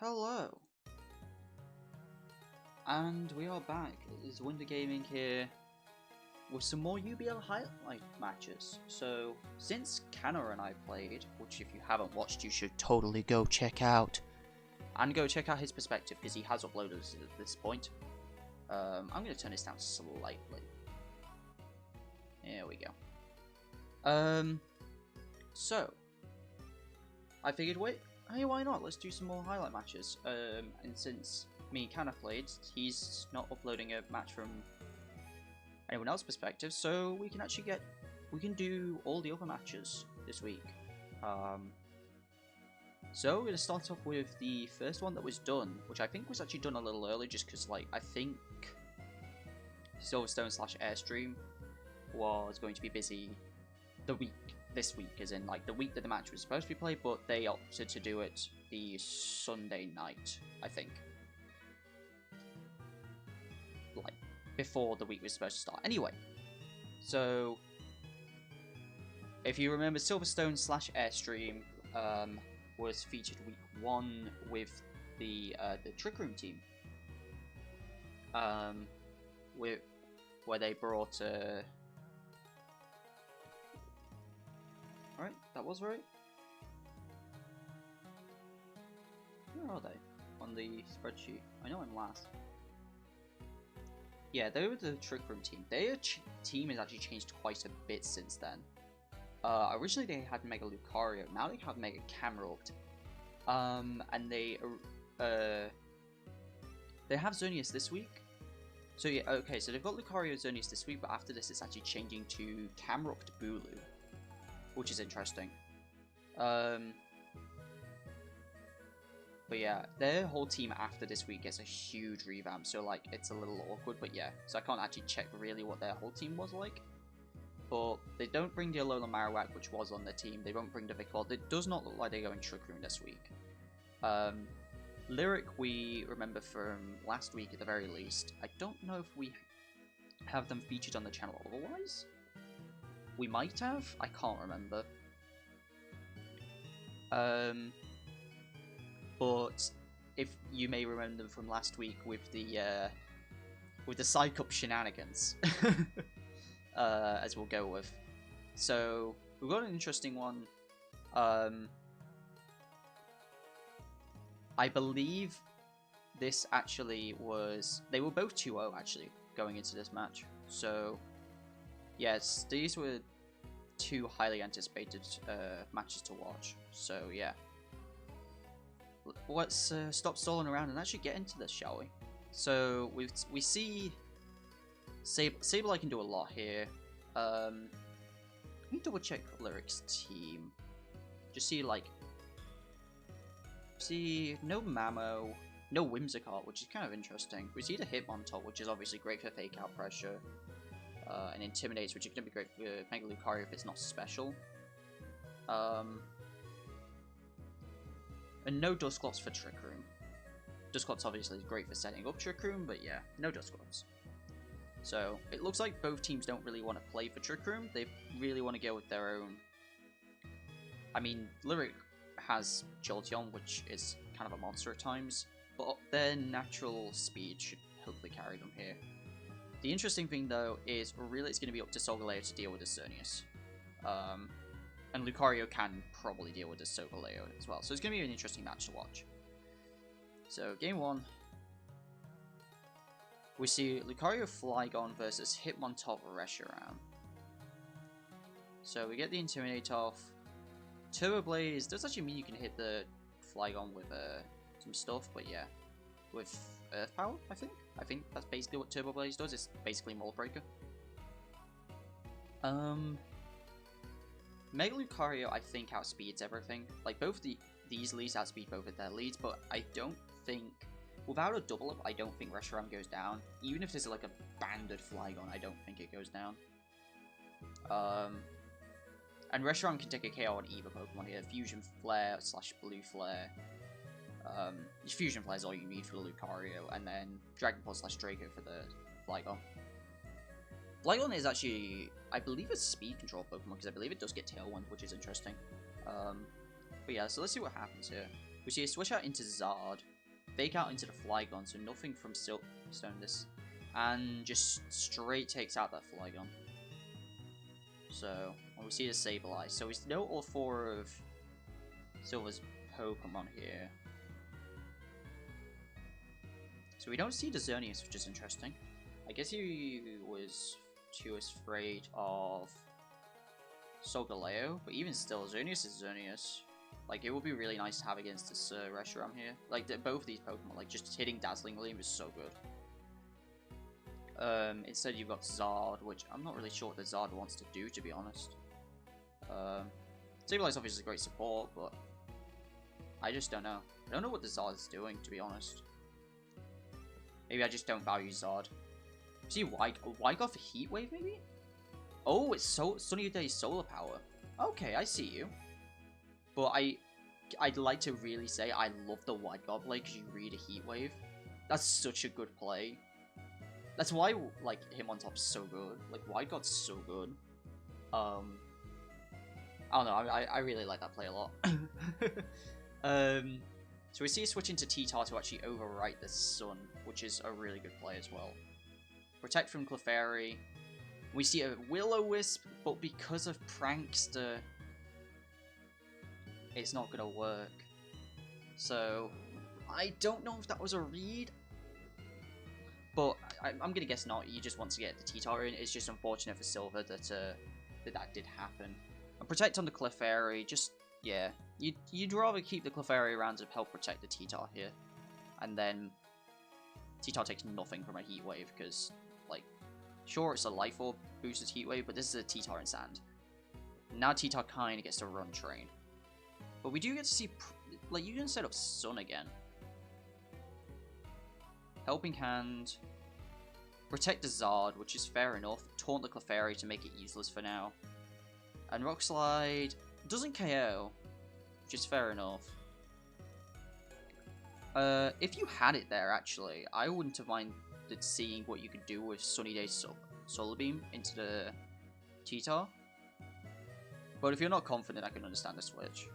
Hello, and we are back. It is Winter Gaming here with some more UBL Highlight matches. So, since Canna and I played, which if you haven't watched, you should totally go check out, and go check out his perspective because he has uploaded at this point. I'm going to turn this down slightly. There we go. So I figured, wait. Hey, why not? Let's do some more highlight matches. And since me and Canna played, he's not uploading a match from anyone else's perspective, so we can do all the other matches this week. So we're gonna start off with the first one that was done, which I think was actually done a little early, just because I think Silverstone / Airstream was going to be busy this week, as in the week that the match was supposed to be played, but they opted to do it the Sunday night, I think. Before the week was supposed to start. Anyway, so if you remember, Silverstone / Airstream was featured week 1 with the Trick Room team. Where they brought Right, that was right. Where are they on the spreadsheet? I know I'm last. Yeah, they were the Trick Room team. Their team has actually changed quite a bit since then. Originally they had Mega Lucario, now they have Mega Camerupt. And they have Xerneas this week. So yeah, okay, so they've got Lucario Xerneas this week, but after this it's actually changing to Camerupt Bulu, which is interesting. But yeah, their whole team after this week gets a huge revamp, so it's a little awkward, but yeah. So I can't actually check really what their whole team was like. But they don't bring the Alola Marowak, which was on their team. They won't bring the Vikavolt. It does not look like they're going Trick Room this week. Lyric we remember from last week at the very least. I don't know if we have them featured on the channel otherwise. We might have, I can't remember. But if you may remember them from last week with the Psych-Up shenanigans, as we'll go with. So we've got an interesting one. I believe this actually was, they were both 2-0 actually going into this match. So yes, these were two highly anticipated matches to watch. So yeah, let's stop stalling around and actually get into this, shall we? So we see Sableye can do a lot here. Let me double check Lyric's team. Just see no Mamo, no Whimsicott, which is kind of interesting. We see the Hitmontop, which is obviously great for fake out pressure. And Intimidates, which is going to be great for Mega Lucario if it's not special. And no Dusclops for Trick Room. Dusclops obviously is great for setting up Trick Room, but yeah, no Dusclops. So it looks like both teams don't really want to play for Trick Room. They really want to go with their own. I mean, Lyric has Jolteon, which is kind of a monster at times, but their natural speed should hopefully carry them here. The interesting thing, though, is really it's going to be up to Solgaleo to deal with the Xerneas. And Lucario can probably deal with the Solgaleo as well. So it's going to be an interesting match to watch. So, game 1. We see Lucario Flygon versus Hitmontop Reshiram. So we get the Intimidate off. Turbo Blaze does actually mean you can hit the Flygon with some stuff, but yeah. With Earth Power, I think? I think that's basically what Turbo Blaze does. It's basically Mold Breaker. Mega Lucario, I think, outspeeds everything. Both these leads outspeed both of their leads, but I don't think, without a double up, I don't think Reshiram goes down. Even if there's a banded Flygon, I don't think it goes down. And Reshiram can take a KO on either Pokemon here. Fusion Flare / Blue Flare. Fusion Flare is all you need for the Lucario, and then Dragon Pulse / Draco for the Flygon. Flygon is actually, I believe, a speed control Pokemon, because I believe it does get Tailwind, which is interesting. But yeah, so let's see what happens here. We see a switch out into Zard, fake out into the Flygon, so nothing from Silverstone this, and just straight takes out that Flygon. So, and we see the Sableye. So we know all 4 of Silver's Pokemon here. So we don't see the Xerneas, which is interesting. I guess he was too afraid of Solgaleo, but even still, Xerneas is Xerneas. Like, it would be really nice to have against this Reshiram here. Like, both of these Pokemon, like, just hitting Dazzlingly was so good. Instead you've got Zard, which I'm not really sure what the Zard wants to do, to be honest. Sableye is obviously great support, but I just don't know. I don't know what the Zard is doing, to be honest. Maybe I just don't value Zard. See, why go for Heat Wave, maybe? Oh, it's Sunny Day Solar Power. Okay, I see you. But I'd like to really say I love the White God play because you read a Heat Wave. That's such a good play. That's why, like, him on top's so good. Like, White God's so good. I don't know, I really like that play a lot. So we see a switch into T-Tar to actually overwrite the Sun, which is a really good play as well. Protect from Clefairy. We see a Will-O-Wisp, but because of Prankster, it's not gonna work. So, I don't know if that was a read, but I'm gonna guess not. You just want to get the T-Tar in. It's just unfortunate for Silver that that did happen. And Protect on the Clefairy, just, yeah. You'd rather keep the Clefairy around to help protect the T-Tar here. And then T-Tar takes nothing from a Heat Wave, because, like, sure, it's a Life Orb boosted Heat Wave, but this is a T-Tar in Sand. Now T-Tar kind of gets to run train. But we do get to see, like, you can set up Sun again. Helping Hand. Protect the Zard, which is fair enough. Taunt the Clefairy to make it useless for now. And Rock Slide doesn't KO, which is fair enough. If you had it there, actually, I wouldn't have minded seeing what you could do with Sunny Day Solar Beam into the T-Tar. But if you're not confident, I can understand the switch.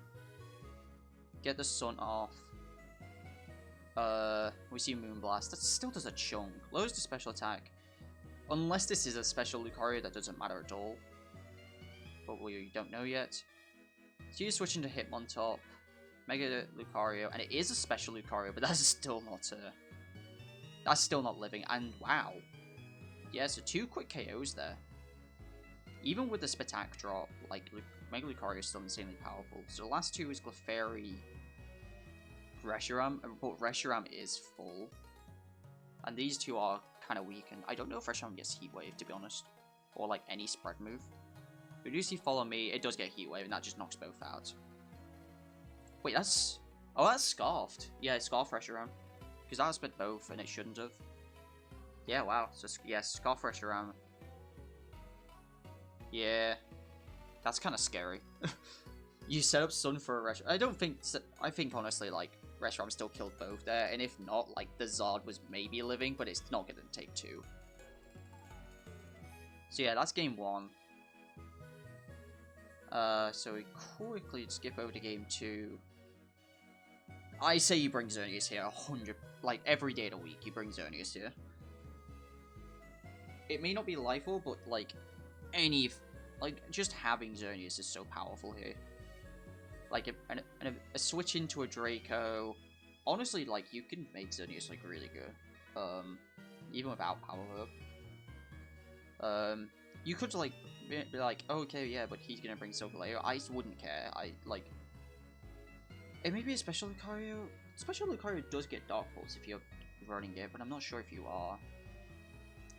Get the Sun off. We see Moonblast. That still does a chunk. Lowers the special attack. Unless this is a special Lucario, that doesn't matter at all. But we don't know yet. So you switch into Hitmontop, Mega Lucario, and it is a special Lucario, but that's still not living. And wow, yeah, so 2 quick KOs there. Even with the Spatak drop, like Mega Lucario is still insanely powerful. So the last 2 is Clefairy, Reshiram, but Reshiram is full, and these 2 are kind of weakened. I don't know if Reshiram gets Heat Wave, to be honest, or like any spread move. We do see Follow Me, it does get Heat Wave, and that just knocks both out. Wait, that's... Oh, that's Scarfed. Yeah, it's Scarf Reshiram. Because that split both, and it shouldn't have. Yeah, wow. So, yeah, Scarf Reshiram. Yeah. That's kind of scary. You set up Sun for a Reshiram. I think, honestly, like, Reshiram still killed both there, and if not, like, the Zard was maybe living, but it's not going to take 2. So, yeah, that's game 1. So we quickly skip over to game 2. I say you bring Xerneas here 100, like every day of the week you bring Xerneas here. It may not be Life Orb, but like just having Xerneas is so powerful here. Like a switch into a Draco, honestly, like you can make Xerneas like really good. Even without Power Herb. You could like be like, oh, okay, yeah, but he's gonna bring Solgaleo. I wouldn't care. It may be a Special Lucario. Special Lucario does get Dark Pulse if you're running it, but I'm not sure if you are.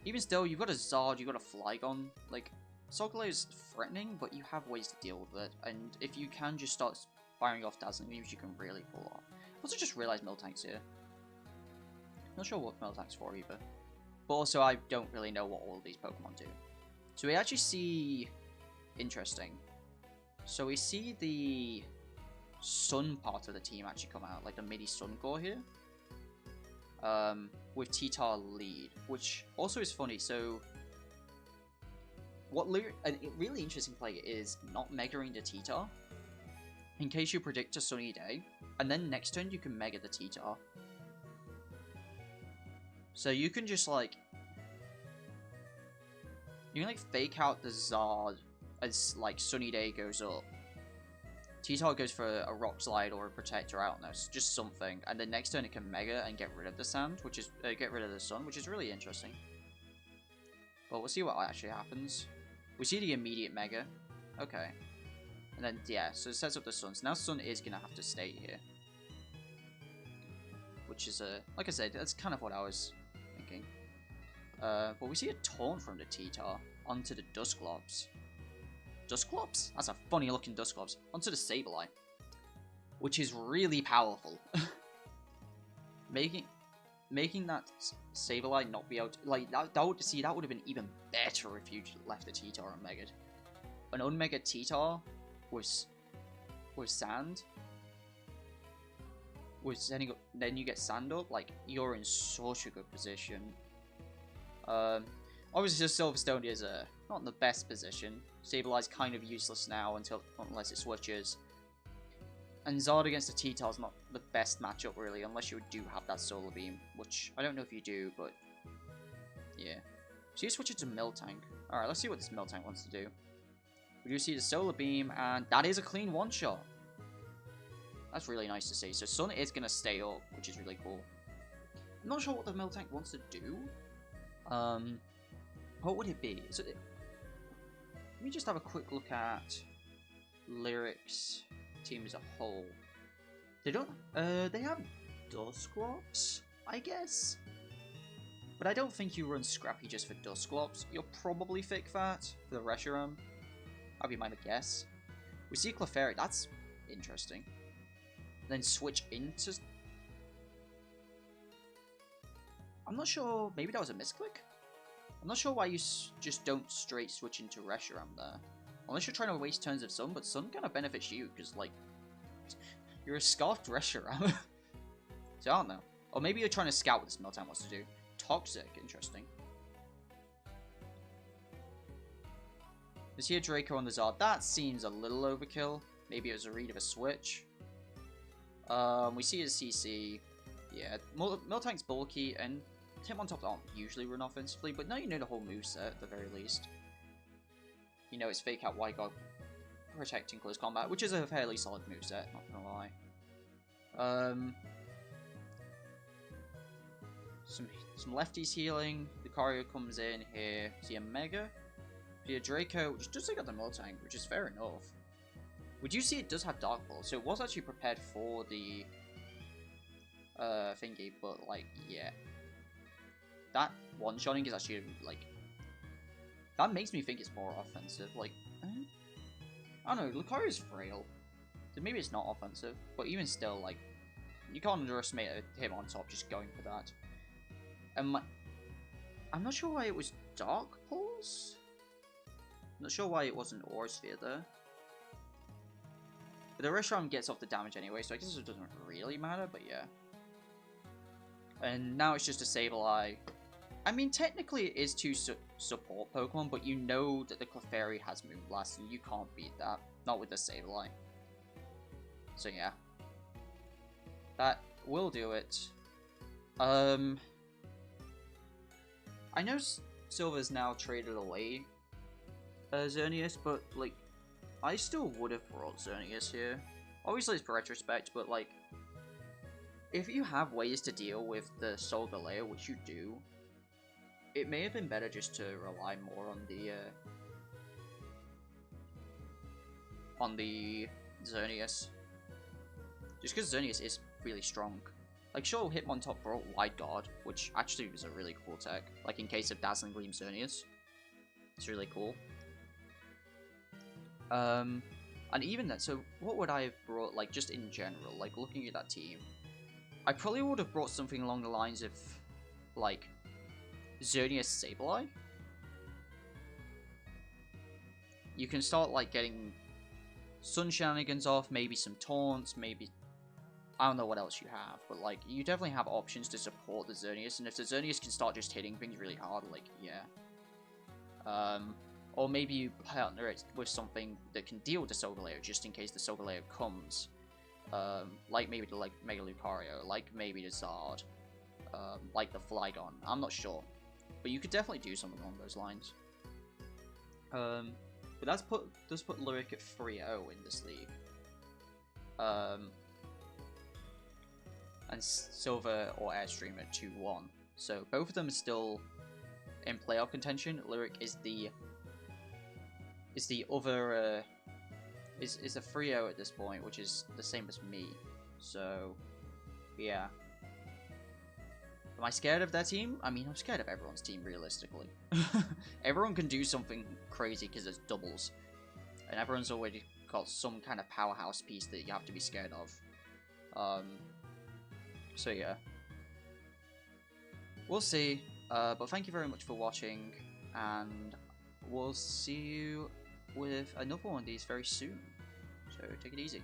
Even still, you've got a Zard, you've got a Flygon. Like, Solgaleo is threatening, but you have ways to deal with it. And if you can just start firing off Dazzling Beams, you can really pull off. I also just realized Miltank's here. Not sure what Miltank's for either. But also, I don't really know what all of these Pokemon do. So we actually see... Interesting. So we see the Sun part of the team actually come out, like the mini Sun core here. With T-Tar lead, which also is funny. So a really interesting play is not megaing the T-Tar. In case you predict a sunny day, And then next turn you can Mega the T-Tar. So you can just like... You can like fake out the Zard as like Sunny Day goes up. T-Tar goes for a Rock Slide or a Protector Outness, just something. And then next turn it can Mega and get rid of the Sand, which is... get rid of the Sun, which is really interesting. But we'll see what actually happens. We see the immediate Mega. Okay. And then, yeah, so it sets up the Sun. So now Sun is going to have to stay here. Which is, like I said, that's kind of what I was thinking. But we see a Taunt from the T-Tar onto the Dusclops. Dusclops? That's a funny looking Dusclops. Onto the Sableye. Which is really powerful. Making that Sableye not be able to, like, that would have been even better if you left the T-Tar unmegged. An unmega T-Tar with Sand, then you get Sand up, like, you're in such a good position. Obviously Silverstone is not in the best position. Sableye's kind of useless now unless it switches. And Zard against the T-Tar's not the best matchup, really, unless you do have that Solar Beam, which I don't know if you do, but yeah. So you switch it to Miltank. Alright, let's see what this Miltank wants to do. We do see the Solar Beam, and that is a clean one-shot. That's really nice to see. So Sun is going to stay up, which is really cool. I'm not sure what the Miltank wants to do. What would it be? Let me just have a quick look at Lyric's team as a whole. They don't, they have Dusclops, I guess? But I don't think you run Scrappy just for Dusclops. You'll probably fake that for the Reshiram. That'd be my guess. We see Clefairy, that's interesting. Then switch into... I'm not sure, maybe that was a misclick? I'm not sure why you just don't straight switch into Reshiram there. Unless you're trying to waste turns of Sun, but Sun kind of benefits you, because, like, you're a Scarfed Reshiram. So I don't know. Or maybe you're trying to scout what this Miltank wants to do. Toxic, interesting. You see a Draco on the Zard. That seems a little overkill. Maybe it was a read of a switch. We see his CC. Yeah, Miltank's bulky, and Hitmontop don't usually run offensively, but now you know the whole moveset at the very least. You know it's Fake Out, White God, Protecting Close Combat, which is a fairly solid moveset, not gonna lie. Some lefties healing. Lucario comes in here. See a Mega. See a Draco, which does take out the Miltank, which is fair enough. We do see it does have Dark Ball, so it was actually prepared for the thingy, but like, yeah. That one-shotting is actually, like, that makes me think it's more offensive. Like, I don't know, Lucario's frail, so maybe it's not offensive, but even still, like, you can't underestimate him on top just going for that. And I'm not sure why it was Dark Pulse? I'm not sure why it wasn't Aura Sphere there. But the Reshiram gets off the damage anyway, so I guess it doesn't really matter, but yeah. And now it's just a Sableye. I mean, technically it is two support Pokemon, but you know that the Clefairy has Moonblast, and you can't beat that. Not with the Sableye. So yeah. That will do it. I know Silver's now traded away Xerneas, but, like, I still would have brought Xerneas here. Obviously it's retrospect, but, like, if you have ways to deal with the Solgaleo, which you do, it may have been better just to rely more on the Xerneas. Just because Xerneas is really strong. Like, sure, Hitmontop brought Wide Guard, which actually was a really cool tech. Like, in case of Dazzling Gleam Xerneas. It's really cool. And even then, so what would I have brought, like, just in general, like, looking at that team? I probably would have brought something along the lines of, like, Xerneas Sableye. You can start, like, getting Sun Shenanigans off, maybe some Taunts, maybe... I don't know what else you have, but, like, you definitely have options to support the Xerneas, and if the Xerneas can start just hitting things really hard, like, yeah. Or maybe you partner it with something that can deal with the Solgaleo, just in case the Solgaleo comes. like maybe the Mega Lucario, like maybe the Zard, like the Flygon. I'm not sure, but you could definitely do something along those lines. But does put Lyric at 3-0 in this league. And Silver or Airstream at 2-1. So both of them are still in playoff contention. Lyric is the other is a 3-0 at this point, which is the same as me. So yeah. Am I scared of their team? I mean, I'm scared of everyone's team, realistically. Everyone can do something crazy because it's doubles. And everyone's already got some kind of powerhouse piece that you have to be scared of. So yeah. We'll see. But thank you very much for watching. And we'll see you with another one of these very soon. So take it easy.